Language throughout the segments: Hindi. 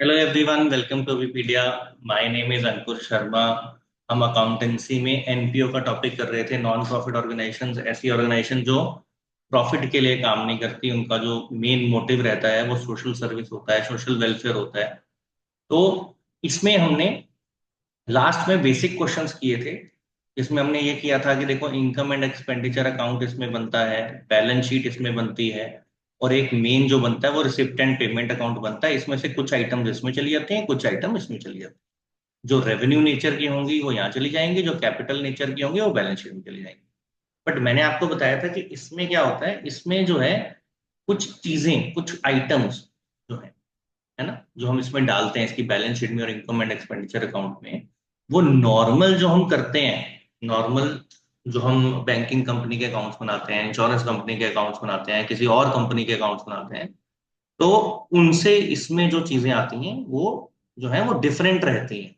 Hello everyone, welcome to Vipedia. My name is Ankur Sharma. हम अकाउंटेंसी में एनपीओ का टॉपिक कर रहे थे। नॉन प्रॉफिट ऑर्गेनाइजेशंस, ऐसी ऑर्गेनाइजेशन जो प्रॉफिट के लिए काम नहीं करती, उनका जो मेन मोटिव रहता है वो सोशल सर्विस होता है, सोशल वेलफेयर होता है। तो इसमें हमने लास्ट में बेसिक क्वेश्चंस किए थे। इसमें हमने ये किया था कि देखो, इनकम एंड एक्सपेंडिचर अकाउंट इसमें बनता है, बैलेंस शीट इसमें बनती है, और एक मेन जो बनता है वो रिसिप्ट एंड पेमेंट अकाउंट बनता है। इसमें से कुछ आइटम इसमें चली जाते हैं, कुछ आइटम इसमें चली जाते हैं। जो रेवेन्यू नेचर की होंगी वो यहाँ चली जाएंगी, जो कैपिटल नेचर की होंगी वो बैलेंस शीट में चली जाएंगी। बट मैंने आपको बताया था कि इसमें क्या होता है, इसमें जो है कुछ चीजें, कुछ आइटम्स जो है ना, जो हम इसमें डालते हैं इसकी बैलेंस शीट में और इनकम एंड एक्सपेंडिचर अकाउंट में, वो नॉर्मल जो हम करते हैं, नॉर्मल जो हम बैंकिंग कंपनी के अकाउंट्स बनाते हैं, इंश्योरेंस कंपनी के अकाउंट्स बनाते हैं, किसी और कंपनी के अकाउंट्स बनाते हैं, तो उनसे इसमें जो चीजें आती हैं वो जो है वो डिफरेंट रहती हैं।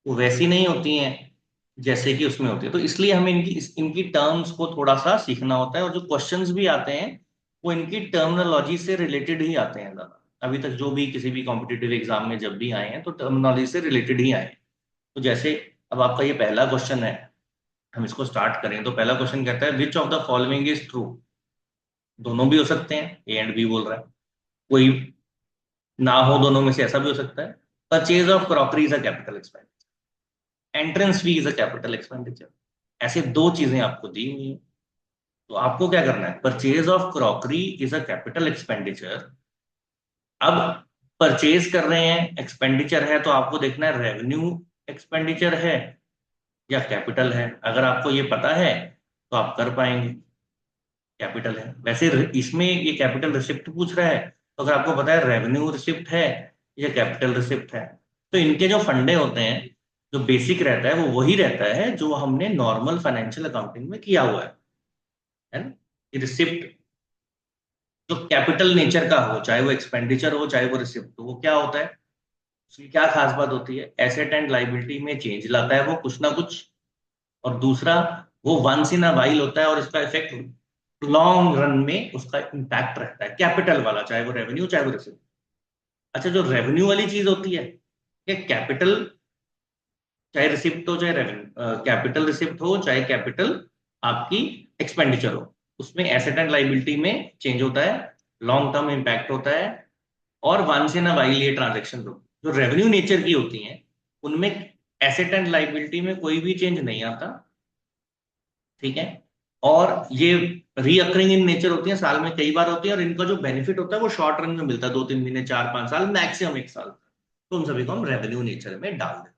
वो वैसी नहीं होती हैं जैसे कि उसमें होती है। तो इसलिए हमें इनकी टर्म्स को थोड़ा सा सीखना होता है, और जो क्वेश्चंस भी आते हैं वो इनकी टर्मिनोलॉजी से रिलेटेड ही आते हैं ज्यादा। अभी तक जो भी किसी भी कॉम्पिटिटिव एग्जाम में जब भी आए हैं तो टर्मिनोलॉजी से रिलेटेड ही आए हैं। तो जैसे अब आपका ये पहला क्वेश्चन है, हम इसको स्टार्ट करें तो पहला क्वेश्चन कहता है which of the following is true. दोनों भी हो सकते हैं, ए एंड बी बोल रहा है, कोई ना हो दोनों में से, ऐसा भी हो सकता है। Purchase of crockery is a capital expenditure, entrance fee is a capital expenditure. ऐसे दो चीजें आपको दी हुई हैं, तो आपको क्या करना है, purchase of crockery is a capital expenditure. अब परचेज कर रहे हैं, एक्सपेंडिचर है, तो आपको देखना है रेवेन्यू एक्सपेंडिचर है या कैपिटल है। अगर आपको ये पता है तो आप कर पाएंगे, कैपिटल है। वैसे इसमें ये कैपिटल रिसिप्ट पूछ रहा है, तो अगर आपको पता है रेवेन्यू रिसिप्ट है या कैपिटल रिसिप्ट है, तो इनके जो फंडे होते हैं, जो बेसिक रहता है वो वही रहता है जो हमने नॉर्मल फाइनेंशियल अकाउंटिंग में किया हुआ है ना। कि रिसिप्ट जो कैपिटल नेचर का हो, चाहे वो एक्सपेंडिचर हो चाहे वो रिसिप्ट हो, वो क्या होता है, उसकी क्या खास बात होती है, एसेट एंड लाइबिलिटी में चेंज लाता है वो कुछ ना कुछ। और दूसरा, वो वंस इन अ वाइल होता है और इसका इफेक्ट लॉन्ग रन में उसका इंपैक्ट रहता है, कैपिटल वाला, चाहे वो रेवेन्यू चाहे वो रिसिप्ट। अच्छा, जो रेवेन्यू वाली चीज होती है, ये कैपिटल, चाहे रिसिप्ट हो चाहे रेवेन्यू, कैपिटल रिसिप्ट हो चाहे कैपिटल आपकी एक्सपेंडिचर हो, उसमें एसेट एंड लाइबिलिटी में चेंज होता है, लॉन्ग टर्म इंपैक्ट होता है, और वंस इन अ वाइल ये ट्रांजेक्शन होती है। जो रेवेन्यू नेचर की होती हैं उनमें एसेट एंड लाइबिलिटी में कोई भी चेंज नहीं आता, ठीक है। और ये रीअकरिंग इन नेचर होती है, साल में कई बार होती है, और इनका जो बेनिफिट होता है वो शॉर्ट रन में मिलता है, 2-3 महीने, 4-5 साल, मैक्सिमम 1 साल। तो उन सभी को हम रेवेन्यू नेचर में डाल देते हैं।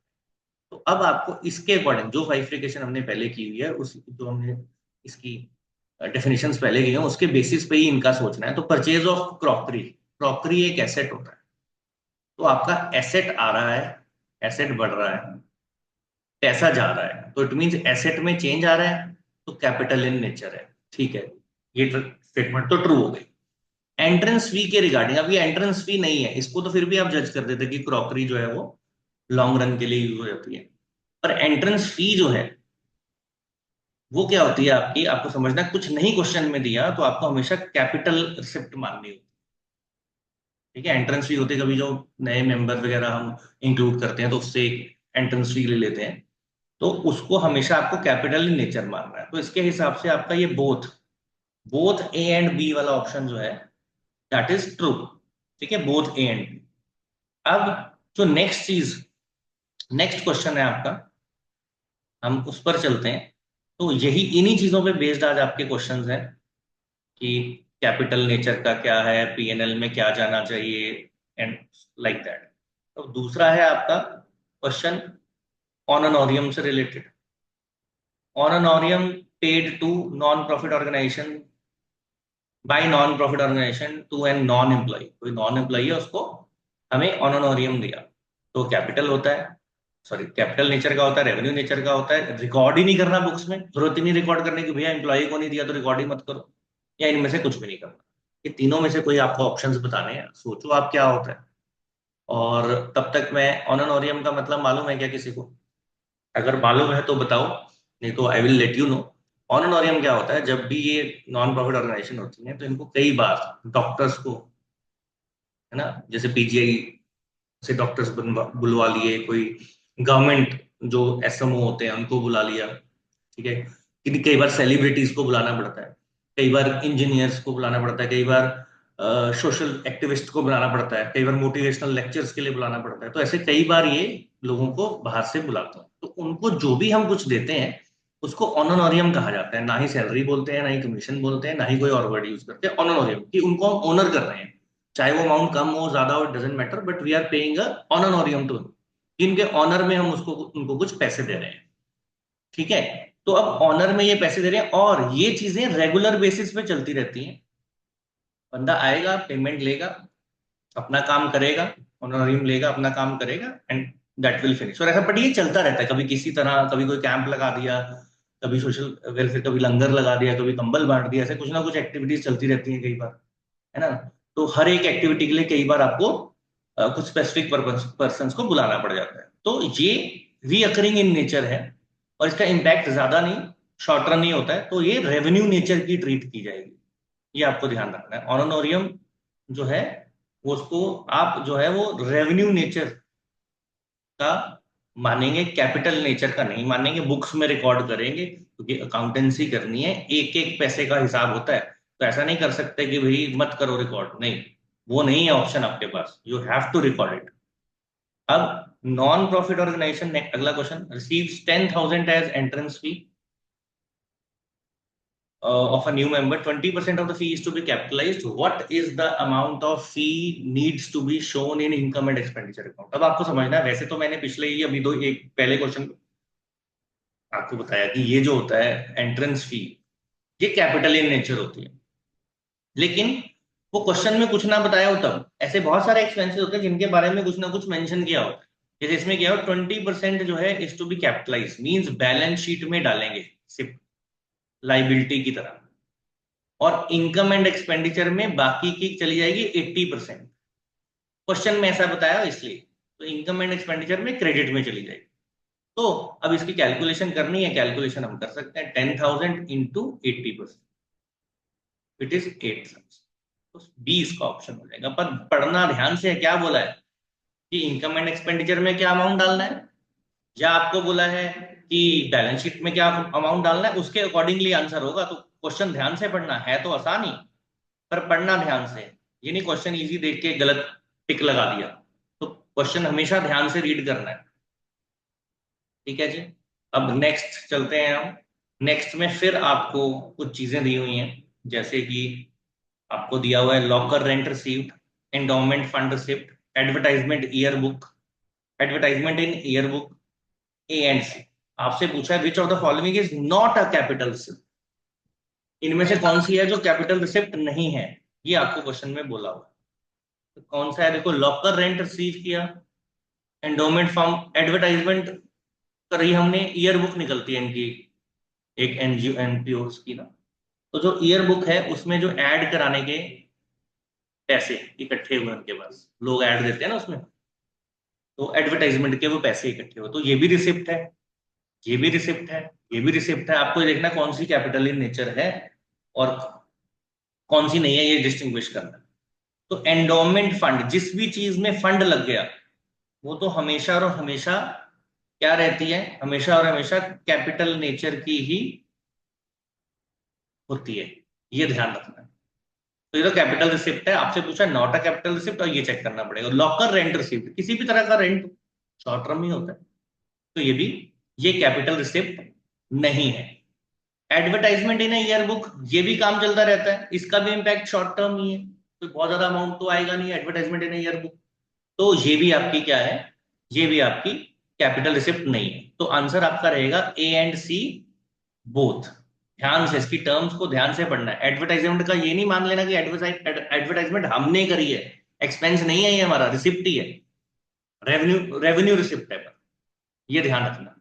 तो अब आपको इसके अकॉर्डिंग जो बाइफिकेशन हमने पहले की हुई है, उस जो हमने इसकी डेफिनेशंस पहले की है उसके बेसिस पे ही इनका सोचना है। तो परचेज ऑफ क्रॉकरी, क्रॉकरी एक एसेट होता है, तो आपका एसेट आ रहा है, एसेट बढ़ रहा है, पैसा जा रहा है, तो इट मींस एसेट में चेंज आ रहा है, तो कैपिटल इन नेचर है, ठीक है। ये स्टेटमेंट तो ट्रू हो गई। एंट्रेंस फी के रिगार्डिंग, अब ये एंट्रेंस फी नहीं है, इसको तो फिर भी आप जज कर देते कि क्रॉकरी जो है वो लॉन्ग रन के लिए यूज हो जाती है। पर एंट्रेंस फी जो है वो क्या होती है आपकी, आपको समझना है, कुछ नहीं क्वेश्चन में दिया तो आपको हमेशा कैपिटल रिसिप्ट माननी होती है, ठीक है। एंट्रेंस फी होती है, कभी जो नए मेंबर वगैरह हम इंक्लूड करते हैं तो उससे एंट्रेंस फी ले लेते हैं, तो उसको हमेशा आपको कैपिटल इन नेचर मानना है। तो इसके हिसाब से आपका ये both, both A and B वाला ऑप्शन जो है दैट इज ट्रू, ठीक है, बोथ ए एंड बी। अब जो नेक्स्ट चीज, नेक्स्ट क्वेश्चन है आपका, हम उस पर चलते हैं। तो यही इन्हीं चीजों पे बेस्ड आज आपके क्वेश्चंस हैं कि कैपिटल नेचर का क्या है, पीएनएल में क्या जाना चाहिए, एंड लाइक दैट। तो दूसरा है आपका क्वेश्चन ऑनोनोरियम से related. Honorarium paid to non profit organisation by non profit organisation to an non employee, कोई नॉन एम्प्लॉय है उसको हमें ऑनोनोरियम दिया, तो कैपिटल होता है, सॉरी कैपिटल नेचर का होता है, रेवेन्यू नेचर का होता है, रिकॉर्ड ही नहीं करना बुक्स में, जरूरत ही नहीं रिकॉर्ड करने की, भैया एम्प्लॉय को नहीं दिया तो रिकॉर्ड ही मत करो, या इनमें से कुछ भी नहीं करना। ये तीनों में से कोई आपको ऑप्शंस बताने हैं, सोचो आप क्या होता है। और तब तक मैं, ऑनोनोरियम का मतलब मालूम है क्या किसी को? अगर मालूम है तो बताओ, नहीं तो I will let you know. Honorarium क्या होता है, जब भी ये नॉन प्रॉफिट ऑर्गेनाइजेशन होती है तो इनको कई बार डॉक्टर्स को, है ना, जैसे पीजीआई से डॉक्टर्स बुलवा लिए, कोई गवर्नमेंट जो एसएमओ होते हैं उनको बुला लिया, ठीक है। कई बार सेलिब्रिटीज को बुलाना पड़ता है, कई बार इंजीनियर्स को बुलाना पड़ता है, कई बार सोशल एक्टिविस्ट को बुलाना पड़ता है, कई बार मोटिवेशनल लेक्चर्स के लिए बुलाना पड़ता है। तो ऐसे कई बार ये लोगों को बाहर से बुलाता हूँ। तो उनको जो भी हम कुछ देते हैं उसको ऑनोनोरियम कहा जाता है। ना ही सैलरी बोलते हैं, ना ही कमीशन बोलते हैं, ना ही कोई और वर्ड यूज करते हैं। ऑनोनोरियम कि उनको हम ऑनर कर रहे हैं, चाहे वो अमाउंट कम हो ज्यादा हो, doesn't matter, but we are paying a honorarium to, इनके ऑनर में हम उसको उनको कुछ पैसे दे रहे हैं, ठीक है। तो अब ऑनर में ये पैसे दे रहे हैं और ये चीजें रेगुलर बेसिस पे चलती रहती हैं। बंदा आएगा, पेमेंट लेगा, अपना काम करेगा, ऑनरिंग लेगा, अपना काम करेगा, एंड दैट विल फिनिश। और ऐसा बट ये चलता रहता है, कभी किसी तरह, कभी कोई कैंप लगा दिया, कभी सोशल वेलफेयर, कभी लंगर लगा दिया, कभी कंबल बांट दिया, ऐसे कुछ ना कुछ एक्टिविटीज चलती रहती हैं कई बार, है ना। तो हर एक एक्टिविटी के लिए कई बार आपको कुछ स्पेसिफिक पर्सन को बुलाना पड़ जाता है। तो ये रीअकरिंग इन नेचर है और इसका इम्पैक्ट ज्यादा नहीं, शॉर्ट रन नहीं होता है। तो ये रेवेन्यू नेचर की ट्रीट की जाएगी, ये आपको ध्यान रखना है। ऑनोरियम जो है वो उसको आप जो है वो रेवेन्यू नेचर का मानेंगे, कैपिटल नेचर का नहीं मानेंगे। बुक्स में रिकॉर्ड करेंगे क्योंकि अकाउंटेंसी करनी है, एक एक पैसे का हिसाब होता है। तो ऐसा नहीं कर सकते कि भाई मत करो रिकॉर्ड, नहीं, वो नहीं है ऑप्शन आपके पास, you have to record it. अब नॉन प्रॉफिट ऑर्गेनाइजेशन, अगला question, receives 10,000 as entrance fee of a new member, 20% of the fee is to be capitalized. What is the amount of fee needs to be shown in income and expenditure account? अब आपको समझना है, वैसे तो मैंने पिछले ही अभी दो एक पहले क्वेश्चन आपको बताया कि ये जो होता है एंट्रेंस फी, ये कैपिटल इन नेचर होती है। लेकिन वो क्वेश्चन में कुछ ना बताया हो, तब ऐसे बहुत सारे एक्सपेंसेस होते हैं जिनके बारे में कुछ ना कुछ मेंशन किया होता है। जैसे इसमें क्या हो, 20% जो है is to be capitalise, means balance sheet में डालेंगे सिर्फ लाइबिलिटी की तरह, और इनकम एंड एक्सपेंडिचर में बाकी की चली जाएगी 80%। क्वेश्चन में ऐसा बताया इसलिए, तो इनकम एंड एक्सपेंडिचर में क्रेडिट में चली जाएगी। तो अब इसकी कैलकुलेशन करनी है, कैलकुलेशन हम कर सकते हैं, 10,000 इंटू 80%, इट इज 8,000। तो बी इसका ऑप्शन हो जाएगा। पर पढ़ना ध्यान से है, क्या बोला है कि इनकम एंड एक्सपेंडिचर में क्या अमाउंट डालना है, या आपको बोला है कि बैलेंस शीट में क्या अमाउंट डालना है, उसके अकॉर्डिंगली आंसर होगा। तो क्वेश्चन ध्यान से पढ़ना है, तो आसान ही, पर पढ़ना ध्यान से। ये नहीं क्वेश्चन इजी देख के गलत टिक लगा दिया। तो क्वेश्चन हमेशा ध्यान से रीड करना है, ठीक है जी। अब नेक्स्ट चलते हैं हम। नेक्स्ट में फिर आपको कुछ चीजें दी हुई हैं, जैसे कि आपको दिया हुआ है locker rent received, endowment fund receipt, advertisement year book, advertisement in year book, A and C. आपसे पूछा है which of the following is not a capital receipt, इनमें से कौन सी है जो कैपिटल रिसिप्ट नहीं है, ये आपको क्वेश्चन में बोला हुआ है। तो कौन सा है, देखो, लॉकर रेंट रिसीव किया, एंडोमेंट फॉर्म, एडवर्टाइजमेंट करी हमने, ईयर बुक निकलती है इनकी, एक एनजीओ एनपीओ की ना। तो जो ईयर बुक है उसमें जो ऐड कराने के पैसे इकट्ठे हुए उनके पास, लोग ऐड देते हैं ना उसमें, तो एडवर्टाइजमेंट के वो पैसे इकट्ठे हुए, तो ये भी रिसिप्ट है, ये भी रिसिप्ट है, ये भी रिसिप्ट है। आपको देखना कौन सी कैपिटल इन नेचर है और कौन सी नहीं है, ये डिस्टिंग्विश करना। तो एंडोमेंट फंड, जिस भी चीज में फंड लग गया वो तो हमेशा और हमेशा क्या रहती है, हमेशा और हमेशा कैपिटल नेचर की ही होती है, ये ध्यान रखना है। तो ये तो कैपिटल रिसिप्ट है, आपसे पूछा नॉट अ कैपिटल रिसिप्ट, और ये चेक करना पड़ेगा। लॉकर रेंट रिसिप्ट, किसी भी तरह का रेंट शॉर्ट टर्म ही होता है, तो ये भी, ये कैपिटल रिसिप्ट नहीं है। एडवर्टाइजमेंट इन ईयर बुक, ये भी काम चलता रहता है, इसका भी इंपैक्ट शॉर्ट टर्म ही है, तो बहुत ज्यादा अमाउंट तो आएगा नहीं एडवर्टाइजमेंट इन ईयर बुक। तो ये भी आपकी क्या है, ये भी आपकी कैपिटल रिसिप्ट नहीं है। तो आंसर आपका रहेगा ए एंड सी बोथ। ध्यान से इसकी टर्म्स को ध्यान से पढ़ना है। एडवर्टाइजमेंट का ये नहीं मान लेना कि एडवर्टाइजमेंट हमने करी है, एक्सपेंस नहीं है ये, हमारा रिसिप्ट ही है, रेवेन्यू रेवेन्यू रिसिप्ट है, ये ध्यान रखना,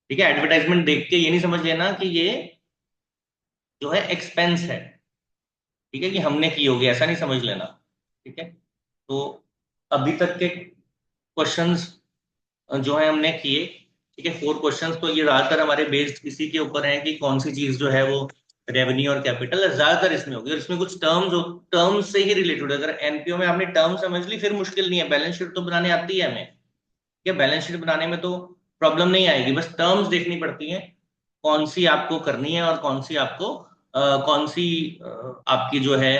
ठीक है। एडवर्टाइजमेंट देख के ये नहीं समझ लेना कि ये जो है एक्सपेंस है, ठीक है, कि हमने की होगी, ऐसा नहीं समझ लेना, ठीक है। तो अभी तक के क्वेश्चंस जो है हमने किए, ठीक है, 4 क्वेश्चंस। तो ये ज्यादातर हमारे बेस्ड इसी के ऊपर है कि कौन सी चीज जो है वो रेवेन्यू और कैपिटल ज्यादातर इसमें होगी, और इसमें कुछ टर्म्स से ही रिलेटेड। अगर एनपीओ में आपने टर्म समझ ली फिर मुश्किल नहीं है, बैलेंस शीट तो बनाने आती है हमें, या बैलेंस शीट बनाने में तो प्रॉब्लम नहीं आएगी, बस टर्म्स देखनी पड़ती हैं कौन सी आपको करनी है और कौन सी आपको कौन सी आपकी जो है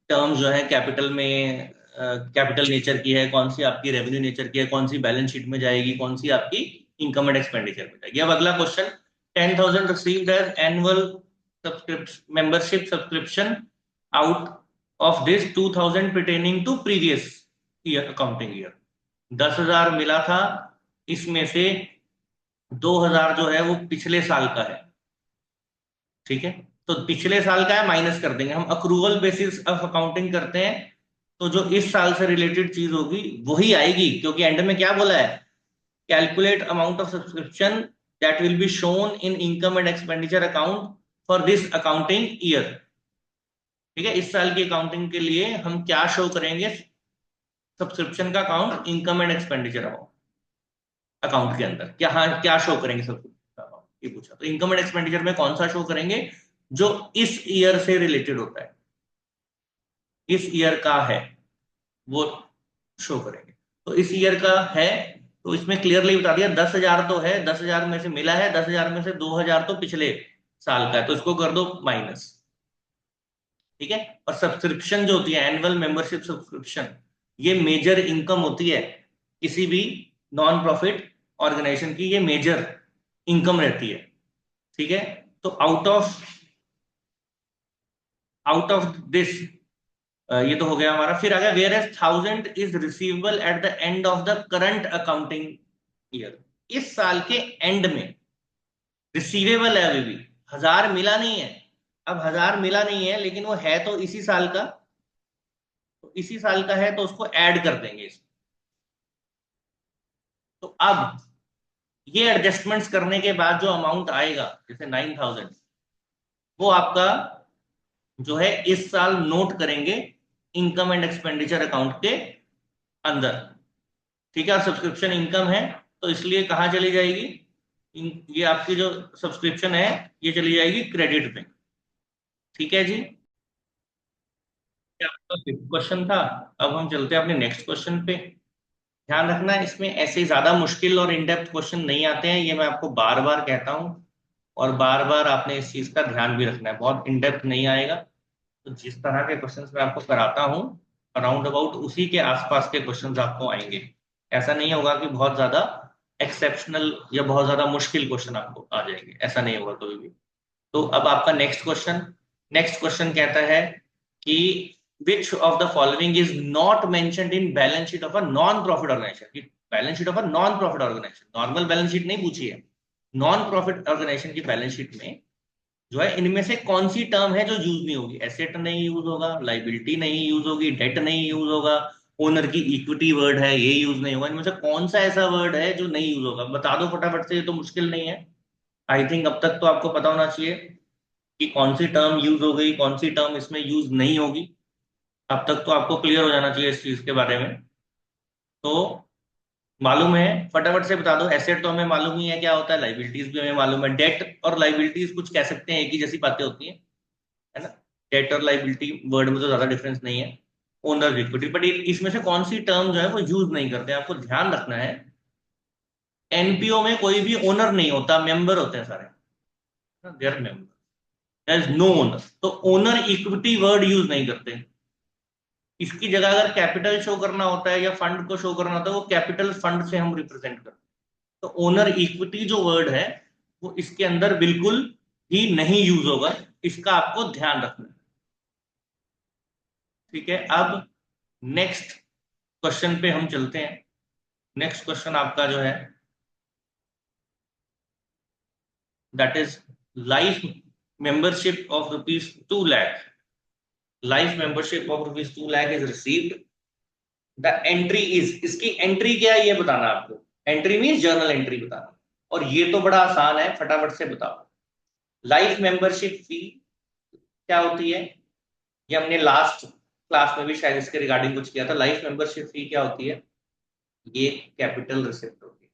टर्म्स जो है कैपिटल में कैपिटल नेचर की है, कौन सी आपकी रेवेन्यू नेचर की है, कौन सी बैलेंस शीट में जाएगी, कौन सी आपकी इनकम एंड एक्सपेंडिचर में जाएगी। अब अगला question, 10,000 received as annual membership subscription, out of this 2,000 pertaining to previous year accounting year. 10,000 मिला था, इसमें से 2,000 जो है वो पिछले साल का है, ठीक है। तो पिछले साल का है माइनस कर देंगे, हम अक्रूवल बेसिस ऑफ अकाउंटिंग करते हैं, तो जो इस साल से रिलेटेड चीज होगी वही आएगी, क्योंकि एंड में क्या बोला है, calculate amount of subscription that will be shown in income and expenditure account for this accounting year. ठीक है, इस साल की अकाउंटिंग के लिए हम क्या शो करेंगे, सब्सक्रिप्शन का account income and expenditure account के अंदर क्या, हाँ क्या शो करेंगे सब्सक्रिप्शन अकाउंट, ये पूछा। तो इनकम एंड एक्सपेंडिचर में कौन सा शो करेंगे, जो इस ईयर से रिलेटेड होता है, इस ईयर का है वो शो करेंगे। तो इस ईयर का है, तो इसमें क्लियरली बता दिया 10,000 तो है, 10,000 में से मिला है, 10,000 में से 2,000 तो पिछले साल का है, तो इसको कर दो माइनस। ठीक है, और सब्सक्रिप्शन जो होती है एनुअल मेंबरशिप सब्सक्रिप्शन, ये मेजर इनकम होती है किसी भी नॉन प्रॉफिट ऑर्गेनाइजेशन की, ये मेजर इनकम रहती है। ठीक है, तो आउट ऑफ दिस ये तो हो गया हमारा। फिर आ गया whereas 1,000 is receivable at the end of the current accounting year. इस साल के एंड में रिसीवेबल है, अभी भी 1,000 मिला नहीं है। अब 1,000 मिला नहीं है लेकिन वो है तो इसी साल का, तो इसी साल का है तो उसको ऐड कर देंगे इसमें। तो अब ये एडजस्टमेंट्स करने के बाद जो अमाउंट आएगा, जैसे 9,000, वो आपका जो है इस साल नोट करेंगे इनकम एंड एक्सपेंडिचर अकाउंट के अंदर। ठीक है, और सब्सक्रिप्शन इनकम है तो इसलिए कहाँ चली जाएगी, ये आपकी जो सब्सक्रिप्शन है ये चली जाएगी क्रेडिट में। ठीक है जी, ये आपका फिफ्थ क्वेश्चन था। अब हम चलते हैं अपने नेक्स्ट क्वेश्चन पे। ध्यान रखना इसमें ऐसे ज्यादा मुश्किल और इनडेप्थ क्वेश्चन नहीं आते हैं, ये मैं आपको बार बार कहता हूँ, और बार बार आपने इस चीज का ध्यान भी रखना है, बहुत इनडेप्थ नहीं आएगा। तो जिस तरह के क्वेश्चंस मैं आपको कराता हूँ अराउंड अबाउट उसी के आसपास के क्वेश्चंस आपको आएंगे। ऐसा नहीं होगा कि बहुत ज्यादा एक्सेप्शनल या बहुत ज्यादा मुश्किल क्वेश्चन आपको आ जाएंगे, ऐसा नहीं होगा कभी भी। तो अब आपका नेक्स्ट क्वेश्चन कहता है कि which of the following is not mentioned in balance sheet of a non profit organisation. Balance sheet of a non profit organisation, normal balance sheet नहीं पूछी है, नॉन प्रॉफिट ऑर्गेनाइजेशन की बैलेंस शीट में जो है इनमें से कौन सी टर्म है जो यूज नहीं होगी, एसेट नहीं यूज होगा, लाइबिलिटी नहीं यूज होगी, डेट नहीं यूज होगा, ओनर की इक्विटी वर्ड है ये यूज नहीं होगा, इनमें से कौन सा ऐसा वर्ड है जो नहीं यूज होगा, बता दो फटाफट से, ये तो मुश्किल नहीं है। आई थिंक अब तक तो आपको पता होना चाहिए कि कौन सी टर्म यूज हो गई, कौन सी टर्म इसमें यूज नहीं होगी। अब तक तो आपको क्लियर हो जाना चाहिए इस चीज के बारे में। तो मालूम है, फटाफट से बता दो। एसेट तो हमें मालूम ही है क्या होता है, लाइबिलिटीज भी हमें मालूम है, डेट और लाइबिलिटीज कुछ कह सकते हैं एक ही जैसी बातें होती हैं, है ना। डेट और लाइबिलिटी वर्ड में तो ज्यादा डिफरेंस नहीं है, ओनर इक्विटी, बट इसमें से कौन सी टर्म जो है वो यूज नहीं करते, आपको ध्यान रखना है। एनपीओ में कोई भी ओनर नहीं होता, मेंबर होते हैं सारे, their member, there is no owner, तो ओनर इक्विटी वर्ड यूज नहीं करते। इसकी जगह अगर कैपिटल शो करना होता है या फंड को शो करना होता है, वो कैपिटल फंड से हम रिप्रेजेंट करते हैं। तो ओनर इक्विटी जो वर्ड है वो इसके अंदर बिल्कुल ही नहीं यूज होगा, इसका आपको ध्यान रखना है। ठीक है, अब नेक्स्ट क्वेश्चन पे हम चलते हैं। नेक्स्ट क्वेश्चन आपका जो है that is life membership of ₹2 lakh, life membership of ₹2 lakh is received, the entry is, इसकी एंट्री क्या है ये बताना आपको, एंट्री मीन जर्नल एंट्री बताना। और ये तो बड़ा आसान है, फटाफट से बताओ। लाइफ मेंबरशिप फी क्या होती है, ये हमने लास्ट क्लास में भी शायद इसके रिगार्डिंग कुछ किया था। लाइफ मेंबरशिप फी क्या होती है, ये कैपिटल रिसिप्ट होती है।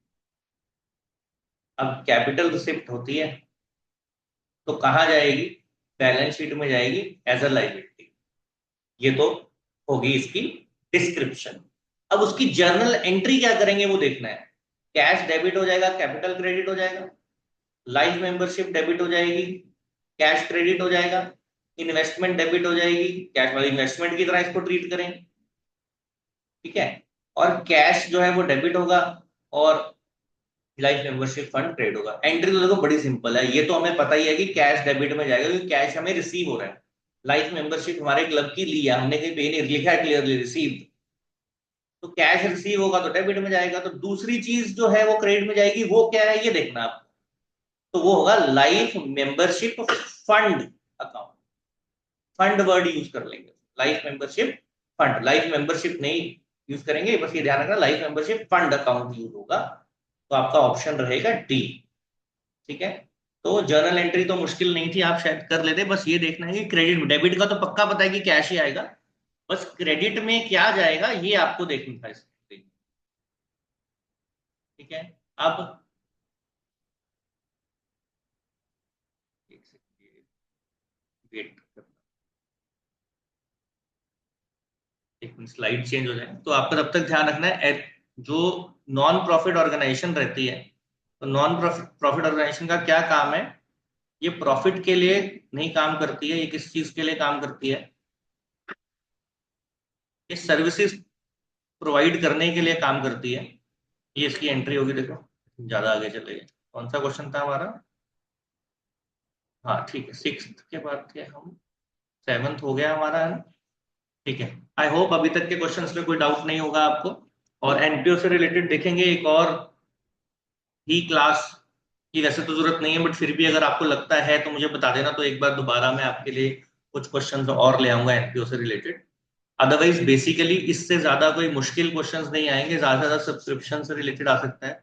अब कैपिटल रिसिप्ट होती है तो कहाँ जाएगी, बैलेंस शीट में जाएगी एज अ लाइबिलिटी। ये तो होगी इसकी डिस्क्रिप्शन। अब उसकी जर्नल एंट्री क्या करेंगे वो देखना है। कैश डेबिट हो जाएगा, कैपिटल क्रेडिट हो जाएगा, लाइफ मेंबरशिप डेबिट हो जाएगी, कैश क्रेडिट हो जाएगा, इन्वेस्टमेंट डेबिट हो जाएगी, कैश वाली इन्वेस्टमेंट की तरह इसको ट्रीट करें, ठीक है। और कैश जो है वो डेबिट होगा और लाइफ मेंबरशिप फंड ट्रेड होगा। एंट्री तो देखो बड़ी सिंपल है, ये तो हमें पता ही है कि कैश डेबिट में जाएगा क्योंकि कैश हमें रिसीव हो रहा है। लाइफ मेंबरशिप हमारे क्लब की लिया हमने, कहीं पे नहीं लिखा है क्लियरली रिसीव, तो कैश रिसीव होगा तो डेबिट में जाएगा। तो दूसरी चीज जो है वो क्रेडिट में जाएगी, वो क्या है ये देखना आप। तो वो होगा life membership fund account. Fund word use कर लेंगे, life membership fund, life membership नहीं यूज करेंगे, बस ये ध्यान रखना life membership fund account use होगा। तो आपका ऑप्शन रहेगा डी, ठीक है। तो जर्नल एंट्री तो मुश्किल नहीं थी, आप शायद कर लेते, बस ये देखना है कि क्रेडिट डेबिट का तो पक्का पता है कि कैश ही आएगा, बस क्रेडिट में क्या जाएगा ये आपको देखना था इसमें, ठीक है। अब एक सेकंड वेट, एक मिनट स्लाइड चेंज हो जाए तो आपको तब तक ध्यान रखना है जो नॉन प्रॉफिट ऑर्गेनाइजेशन रहती है, तो नॉन प्रॉफिट ऑर्गेनाइजेशन का क्या काम है। ये प्रॉफिट के लिए नहीं काम करती है, ये किस चीज के लिए काम करती है, ये सर्विसेज प्रोवाइड करने के लिए काम करती है। ये इसकी एंट्री होगी, देखो ज्यादा आगे चले गए। कौन सा क्वेश्चन था हमारा? हाँ ठीक है, सिक्स के बाद के हम सेवंथ हो गया हमारा, है ना? ठीक है। आई होप अभी तक के क्वेश्चंस में कोई डाउट नहीं होगा आपको। और एनपीओ से रिलेटेड देखेंगे एक और ही क्लास की, वैसे तो जरूरत नहीं है बट फिर भी अगर आपको लगता है तो मुझे बता देना, तो एक बार दोबारा मैं आपके लिए कुछ क्वेश्चंस और ले आऊंगा एनपीओ से रिलेटेड। अदरवाइज बेसिकली इससे ज्यादा कोई मुश्किल क्वेश्चंस नहीं आएंगे, ज्यादा से ज्यादा सब्सक्रिप्शन से रिलेटेड आ सकता है।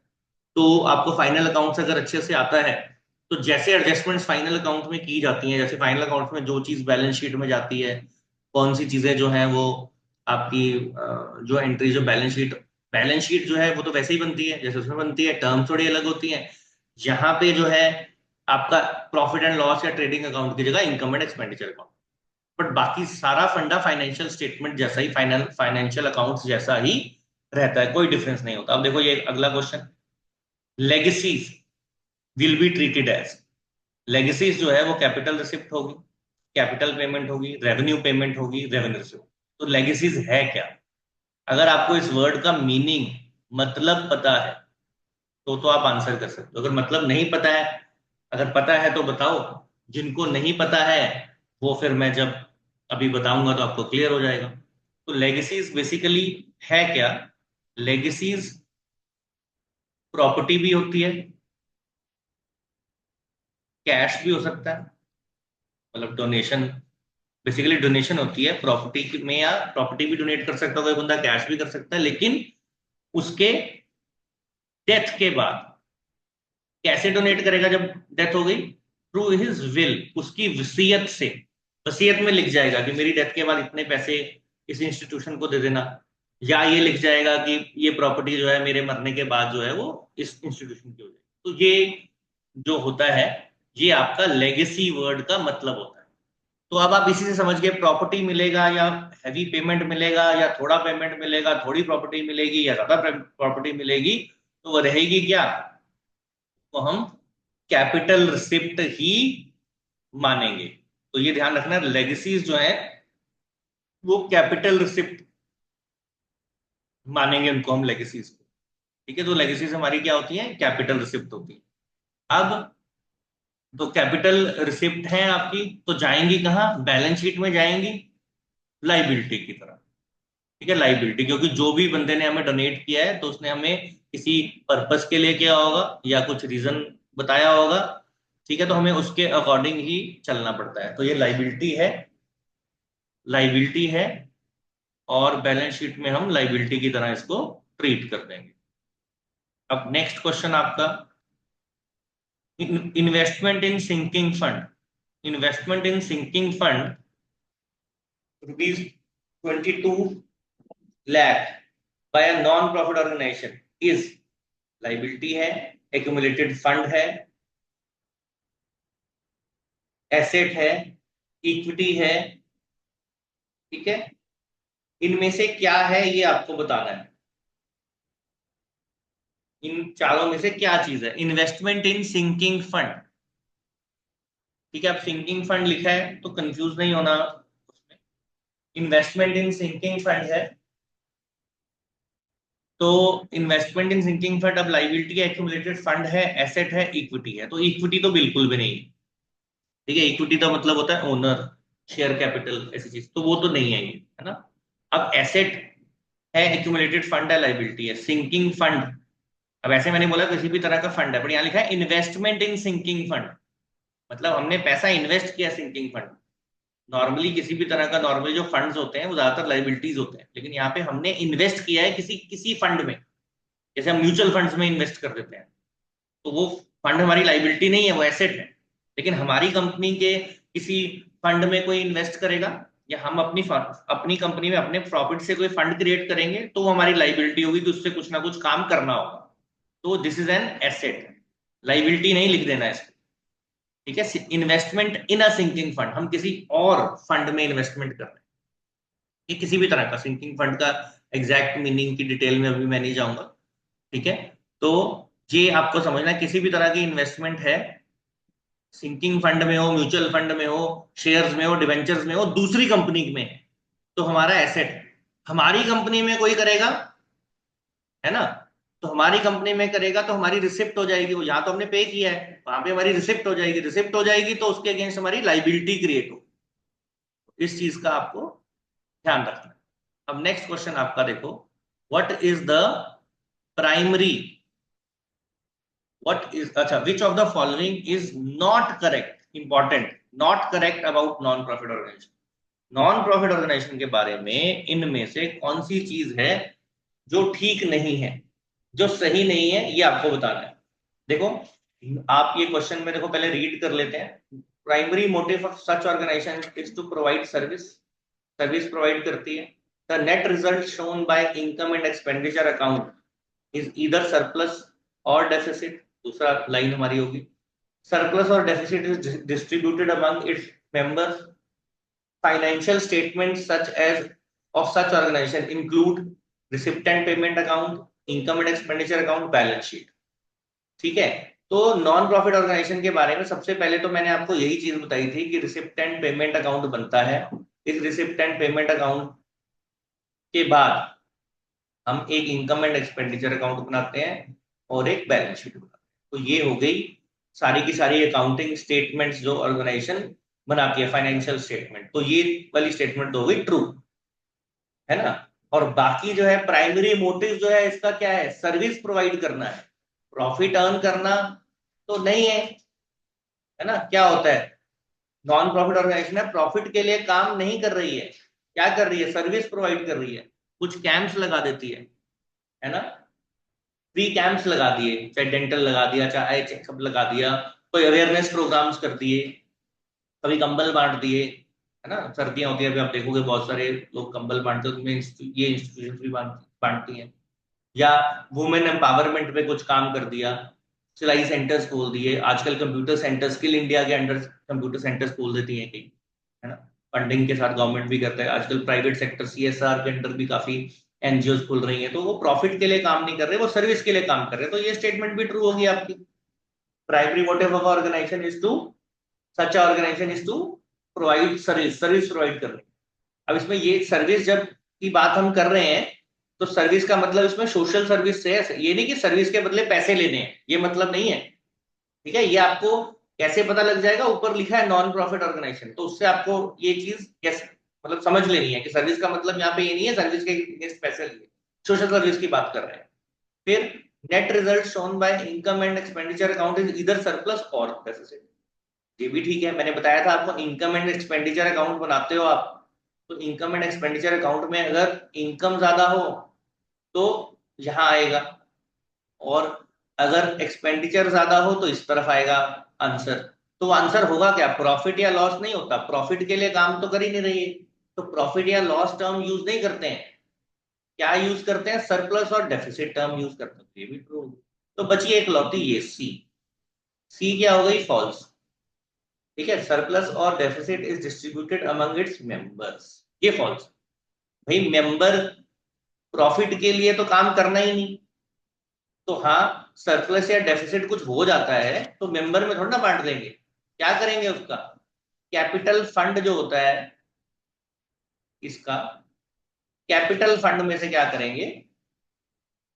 तो आपको फाइनल अकाउंट्स अगर अच्छे से आता है तो जैसे एडजस्टमेंट्स फाइनल अकाउंट में की जाती हैं, जैसे फाइनल अकाउंट में जो चीज बैलेंस शीट में जाती है, कौन सी चीजें जो है वो आपकी जो एंट्री जो बैलेंस शीट जो है वो तो वैसे ही बनती है जैसे उसमें बनती है, टर्म्स थोड़ी अलग होती हैं। यहाँ पे जो है आपका प्रॉफिट एंड लॉस या ट्रेडिंग अकाउंट की जगह income and expenditure account, but बाकी सारा फंडा फाइनेंशियल स्टेटमेंट जैसा ही, फाइनेंशियल अकाउंट्स जैसा ही रहता है, कोई डिफरेंस नहीं होता। अब देखो ये अगला question, legacies will be treated as, legacies जो है वो कैपिटल रिसिप्ट होगी, कैपिटल पेमेंट होगी, रेवेन्यू पेमेंट होगी, रेवेन्यू रिसिप्ट। तो लेगेसीज है क्या? अगर आपको इस वर्ड का मीनिंग मतलब पता है तो आप आंसर कर सकते हो, अगर मतलब नहीं पता है, अगर पता है तो बताओ, जिनको नहीं पता है वो फिर मैं जब अभी बताऊंगा तो आपको क्लियर हो जाएगा। तो लेगेसीज बेसिकली है क्या? लेगेसीज प्रॉपर्टी भी होती है, कैश भी हो सकता है, मतलब डोनेशन, बेसिकली डोनेशन होती है प्रॉपर्टी में, या प्रॉपर्टी भी डोनेट कर सकता है कोई बंदा, कैश भी कर सकता है, लेकिन उसके डेथ के बाद कैसे डोनेट करेगा जब डेथ हो गई? थ्रू हिज विल, उसकी वसीयत से, वसीयत में लिख जाएगा कि मेरी डेथ के बाद इतने पैसे इस इंस्टीट्यूशन को दे देना, या ये लिख जाएगा कि ये प्रॉपर्टी जो है मेरे मरने के बाद जो है वो इस इंस्टीट्यूशन की हो जाएगी। तो ये जो होता है ये आपका लेगेसी वर्ड का मतलब होता है। तो अब आप इसी से समझ गए, प्रॉपर्टी मिलेगा या हैवी पेमेंट मिलेगा या थोड़ा पेमेंट मिलेगा, थोड़ी प्रॉपर्टी मिलेगी या ज्यादा प्रॉपर्टी मिलेगी, तो वो रहेगी क्या? तो हम कैपिटल रिसिप्ट ही मानेंगे। तो ये ध्यान रखना, लेगेसीज जो है वो कैपिटल रिसिप्ट मानेंगे उनको हम लेगेसीज को, ठीक है। तो लेगेसीज हमारी क्या होती है? कैपिटल रिसिप्ट होती है। अब तो कैपिटल रिसिप्ट है आपकी, तो जाएंगी कहाँ? बैलेंस शीट में जाएंगी लाइबिलिटी की तरह, ठीक है, लाइबिलिटी, क्योंकि जो भी बंदे ने हमें डोनेट किया है तो उसने हमें किसी पर्पस के लिए किया होगा या कुछ रीजन बताया होगा, ठीक है, तो हमें उसके अकॉर्डिंग ही चलना पड़ता है। तो ये लाइबिलिटी है, लाइबिलिटी है, और बैलेंस शीट में हम लाइबिलिटी की तरह इसको ट्रीट कर देंगे। अब नेक्स्ट क्वेश्चन आपका, investment in sinking fund, investment in sinking fund ₹22 lakh by a non profit organization is liability है, एक्यूमुलेटेड फंड है, एसेट है, इक्विटी है, ठीक है। इनमें से क्या है ये आपको बताना है, इन चारों में से क्या चीज है। इन्वेस्टमेंट इन सिंकिंग फंड, ठीक है। अब सिंकिंग फंड लिखा है तो कंफ्यूज नहीं होना उसमें। इन्वेस्टमेंट इन सिंकिंग फंड है, तो इन्वेस्टमेंट इन सिंकिंग फंड अब लाइबिलिटी एक्यूमुलेटेड फंड है, एसेट है, इक्विटी है। तो इक्विटी तो बिल्कुल भी नहीं है, ठीक है। इक्विटी का मतलब होता है ओनर, शेयर कैपिटल, ऐसी चीज, तो वो तो नहीं है ये, है ना। अब एसेट है, एक्यूमुलेटेड फंड है, लाइबिलिटी है, सिंकिंग फंड। अब ऐसे मैंने बोला किसी भी तरह का फंड है, पर यहाँ लिखा है इन्वेस्टमेंट इन सिंकिंग फंड, मतलब हमने पैसा इन्वेस्ट किया सिंकिंग फंड। नॉर्मली किसी भी तरह का नॉर्मली जो फंड्स होते हैं वो ज्यादातर लाइबिलिटीज होते हैं, लेकिन यहाँ पे हमने इन्वेस्ट किया है किसी किसी फंड में, जैसे हम म्यूचुअल फंड्स में इन्वेस्ट कर देते हैं, तो वो फंड हमारी लाइबिलिटी नहीं है, वो एसेट है। लेकिन हमारी कंपनी के किसी फंड में कोई इन्वेस्ट करेगा, या हम अपनी कंपनी में अपने प्रॉफिट से कोई फंड क्रिएट करेंगे, तो वो हमारी लाइबिलिटी होगी कि उससे कुछ ना कुछ काम करना होगा, तो this is an asset. Liability नहीं लिख देना इसको, ठीक है। Investment in a sinking fund, हम किसी और फंड में इन्वेस्टमेंट कर रहे हैं, ये किसी भी तरह का सिंकिंग फंड का एग्जैक्ट मीनिंग की डिटेल में अभी मैं नहीं जाऊंगा, ठीक है। तो ये आपको समझना है, किसी भी तरह की इन्वेस्टमेंट है, सिंकिंग फंड में हो, म्यूचुअल फंड में हो, शेयर्स में हो, डिवेंचर्स में हो, दूसरी कंपनी में है, तो हमारा एसेट है। हमारी कंपनी में कोई करेगा, है ना, तो हमारी कंपनी में करेगा तो हमारी रिसिप्ट हो जाएगी, वो यहाँ तो हमने पे किया है, वहां पे हमारी रिसिप्ट हो जाएगी, रिसिप्ट हो जाएगी तो उसके अगेंस्ट हमारी लाइबिलिटी क्रिएट हो। इस चीज का आपको ध्यान रखना है। अब नेक्स्ट क्वेश्चन आपका देखो, what is the primary, what is, अच्छा, which of the following is not correct, important, not correct about non profit organisation. Non profit organisation के बारे में इनमें से कौन सी चीज है जो ठीक नहीं है, जो सही नहीं है, ये आपको बताना है। देखो, आप ये क्वेश्चन में देखो, पहले रीड कर लेते हैं। Primary motive of such organisation is to provide service, service provide करती है। The net result shown by income and expenditure account is either surplus or deficit, दूसरा लाइन हमारी होगी। Surplus or deficit is distributed among its members. Financial statement such as of such organisation include receipt and payment account, income and expenditure account, balance sheet, ठीक है। तो नॉन प्रॉफिट ऑर्गेनाइजेशन के बारे में सबसे पहले तो मैंने आपको यही चीज बताई थी कि रिसिप्ट एंड पेमेंट अकाउंट बनता है। इस रिसिप्ट एंड पेमेंट अकाउंट के बाद हम एक इनकम एंड एक्सपेंडिचर अकाउंट बनाते हैं और एक बैलेंस शीट बनाते हैं। तो ये हो गई सारी की सारी अकाउंटिंग स्टेटमेंट्स जो ऑर्गेनाइजेशन बनाती है, फाइनेंशियल स्टेटमेंट। तो ये वाली स्टेटमेंट तो हो गई ट्रू, है ना। और बाकी जो है प्राइमरी मोटिव जो है इसका क्या है, सर्विस प्रोवाइड करना है, प्रॉफिट अर्न करना तो नहीं है ना। क्या होता है, नॉन प्रॉफिट ऑर्गेनाइजेशन है, प्रॉफिट के लिए काम नहीं कर रही है, क्या कर रही है, सर्विस प्रोवाइड कर रही है। कुछ कैंप्स लगा देती है ना, फ्री कैंप्स लगा दिए, चाहे डेंटल लगा दिया, चाहे आई चेकअप लगा दिया, कोई अवेयरनेस प्रोग्राम्स कर दिए, कभी कंबल बांट दिए, है ना। सर्दियां होती है, अभी आप देखोगे बहुत सारे लोग कंबल बांटते हैं, उनमें ये इंस्टीट्यूशन भी बांटती हैं। या वुमेन एम्पावरमेंट पे कुछ काम कर दिया, सिलाई सेंटर्स खोल दिए, आजकल कंप्यूटर सेंटर, स्किल इंडिया के अंडर कंप्यूटर सेंटर्स खोल देती हैं कई, है ना। फंडिंग के साथ गवर्नमेंट भी करता है, आजकल प्राइवेट सेक्टर सीएसआर के अंडर भी काफी एनजीओ खुल रही हैं, तो वो प्रॉफिट के लिए काम नहीं कर रहे, वो सर्विस के लिए काम कर रहे हैं। तो ये स्टेटमेंट भी ट्रू होगी आपकी। Primary motive of organisation is to, such organisation is to provide service, service provide कर रहे हैं। अब इसमें ये सर्विस जब की बात हम कर रहे हैं, तो सर्विस का मतलब इसमें सोशल सर्विस से है, ये नहीं कि सर्विस के बदले पैसे लेने हैं, ये मतलब नहीं है, ठीक है। ये आपको कैसे पता लग जाएगा, ऊपर लिखा है नॉन प्रॉफिट ऑर्गेनाइजेशन, तो उससे आपको ये चीज कैसे मतलब समझ लेनी है कि सर्विस का मतलब यहाँ पे ये नहीं है सर्विस के अगेंस्ट पैसे लिए, सोशल सर्विस की बात कर रहे हैं। फिर net result shown by income and expenditure account is इधर सरप्लस और डेफिसिट, ये भी ठीक है। मैंने बताया था आपको, इनकम एंड एक्सपेंडिचर अकाउंट बनाते हो आप, तो इनकम एंड एक्सपेंडिचर अकाउंट में अगर इनकम ज्यादा हो तो यहाँ आएगा, और अगर एक्सपेंडिचर ज्यादा हो तो इस तरफ आएगा आंसर। तो आंसर होगा क्या, प्रॉफिट या लॉस नहीं होता, प्रॉफिट के लिए काम तो कर ही नहीं रही है, तो प्रॉफिट या लॉस टर्म यूज नहीं करते हैं, क्या यूज करते हैं, surplus or deficit term use करते हैं, ये भी ट्रू। तो बची एक लौती ये सी, सी क्या हो गई, फॉल्स, ठीक है, surplus or deficit is distributed among its members, ये फॉल्स। भाई मेंबर प्रॉफिट के लिए तो काम करना ही नहीं, तो हाँ सरप्लस या डेफिसिट कुछ हो जाता है तो मेंबर में थोड़ा ना बांट देंगे, क्या करेंगे उसका, कैपिटल फंड जो होता है इसका, कैपिटल फंड में से क्या करेंगे,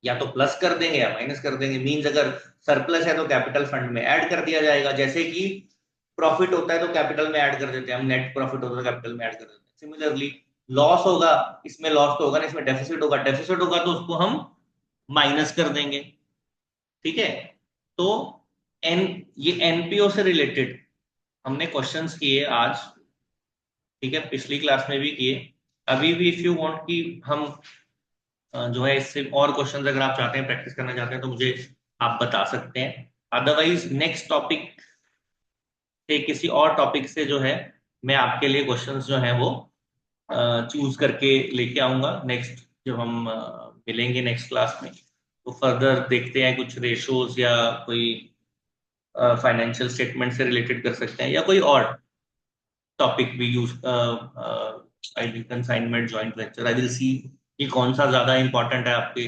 या तो प्लस कर देंगे या माइनस कर देंगे। मींस अगर सरप्लस है तो कैपिटल फंड में ऐड कर दिया जाएगा, जैसे कि प्रॉफिट होता है तो कैपिटल में ऐड कर देते हैं हम, नेट प्रॉफिट होता है कैपिटल में ऐड कर देते हैं। सिमिलरली लॉस होगा, इसमें लॉस तो होगा ना, इसमें डेफिसिट होगा, डेफिसिट होगा तो उसको हम माइनस कर देंगे। ठीक है, तो एन ये एनपीओ से रिलेटेड हमने क्वेश्चंस किए आज, ठीक है, पिछली क्लास में भी किए, अभी भी इफ यू वांट कि हम जो है इससे और क्वेश्चंस अगर आप चाहते हैं प्रैक्टिस करना चाहते हैं तो मुझे आप बता सकते हैं। अदरवाइज नेक्स्ट टॉपिक से किसी और टॉपिक से जो है मैं आपके लिए क्वेश्चंस जो है वो चूज करके लेके आऊंगा नेक्स्ट, जब हम मिलेंगे नेक्स्ट क्लास में, तो फर्दर देखते हैं कुछ रेशोज या कोई फाइनेंशियल स्टेटमेंट से रिलेटेड कर सकते हैं या कोई और टॉपिक भी use, I will consignment joint venture, I will see कि कौन सा ज्यादा इंपॉर्टेंट है आपके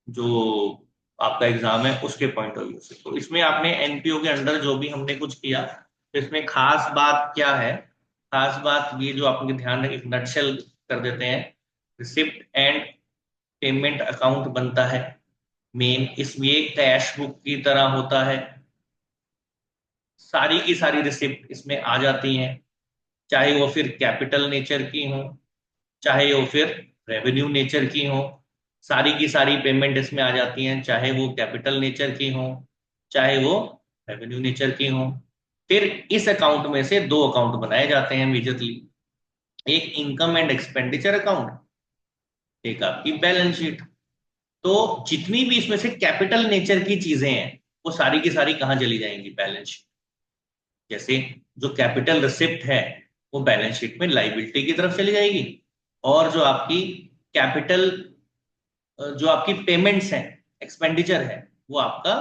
जो आपका एग्जाम है उसके पॉइंट ऑफ व्यू से। तो इसमें आपने एनपीओ के अंडर जो भी हमने कुछ किया, तो इसमें खास बात क्या है, खास बात ये जो आपके ध्यान एक नटशेल कर देते हैं, रिसिप्ट एंड पेमेंट अकाउंट बनता है मेन, इसमें कैश बुक की तरह होता है, सारी की सारी रिसिप्ट इसमें आ जाती हैं, चाहे वो फिर कैपिटल नेचर की हो, चाहे वो फिर रेवेन्यू नेचर की हो, सारी की सारी पेमेंट इसमें आ जाती हैं, चाहे वो कैपिटल नेचर की हो, चाहे वो रेवेन्यू नेचर की हो। फिर इस अकाउंट में से दो अकाउंट बनाए जाते हैं मेजरली, एक इनकम एंड एक्सपेंडिचर अकाउंट, एक आपकी बैलेंस शीट। तो जितनी भी इसमें से कैपिटल नेचर की चीजें हैं वो सारी की सारी कहाँ चली जाएंगी, बैलेंस शीट। जैसे जो कैपिटल रिसिप्ट है वो बैलेंस शीट में लाइबिलिटी की तरफ चली जाएगी, और जो आपकी कैपिटल जो आपकी पेमेंट्स हैं, एक्सपेंडिचर है, वो आपका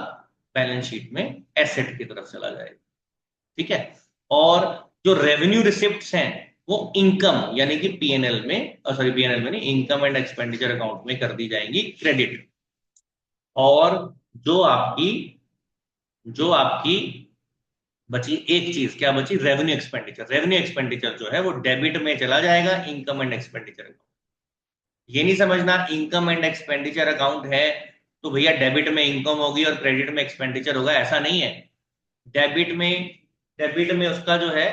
बैलेंस शीट में एसेट की तरफ चला जाएगा। ठीक है, और जो रेवेन्यू रिसिप्ट्स हैं वो इनकम यानी कि पीएनएल में, सॉरी पीएनएल में नहीं, इनकम एंड एक्सपेंडिचर अकाउंट में कर दी जाएंगी क्रेडिट। और जो आपकी जो आपकी बची एक चीज, क्या बची, रेवेन्यू एक्सपेंडिचर, रेवेन्यू एक्सपेंडिचर जो है वो डेबिट में चला जाएगा इनकम एंड एक्सपेंडिचर अकाउंट। ये नहीं समझना इनकम एंड एक्सपेंडिचर अकाउंट है तो भैया डेबिट में इनकम होगी और क्रेडिट में एक्सपेंडिचर होगा, ऐसा नहीं है। डेबिट में डेबिट में उसका जो है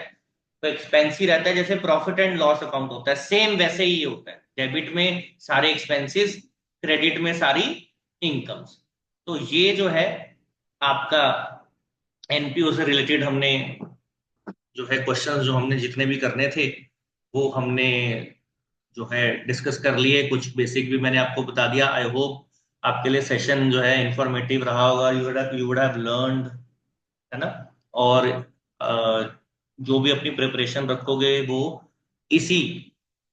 तो एक्सपेंस ही रहता है, जैसे प्रॉफिट एंड लॉस अकाउंट होता है सेम वैसे ही होता है, डेबिट में सारे एक्सपेंसेस, क्रेडिट में सारी इनकम्स। तो ये जो है आपका एनपीओ से रिलेटेड हमने जो है क्वेश्चंस जो हमने जितने भी करने थे वो हमने जो है डिस्कस कर लिए, कुछ बेसिक भी मैंने आपको बता दिया। आई होप आपके लिए सेशन जो है इंफॉर्मेटिव रहा होगा, यू वुड हैव लर्नड, है ना। और जो भी अपनी प्रिपरेशन रखोगे वो इसी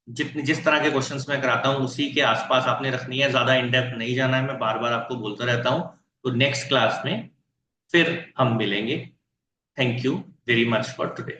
जिस तरह के क्वेश्चंस मैं कराता हूँ उसी के आसपास आपने रखनी है, ज्यादा इन डेप्थ नहीं जाना है, मैं बार बार आपको बोलता रहता हूँ। तो नेक्स्ट क्लास में फिर हम मिलेंगे। Thank you very much for today.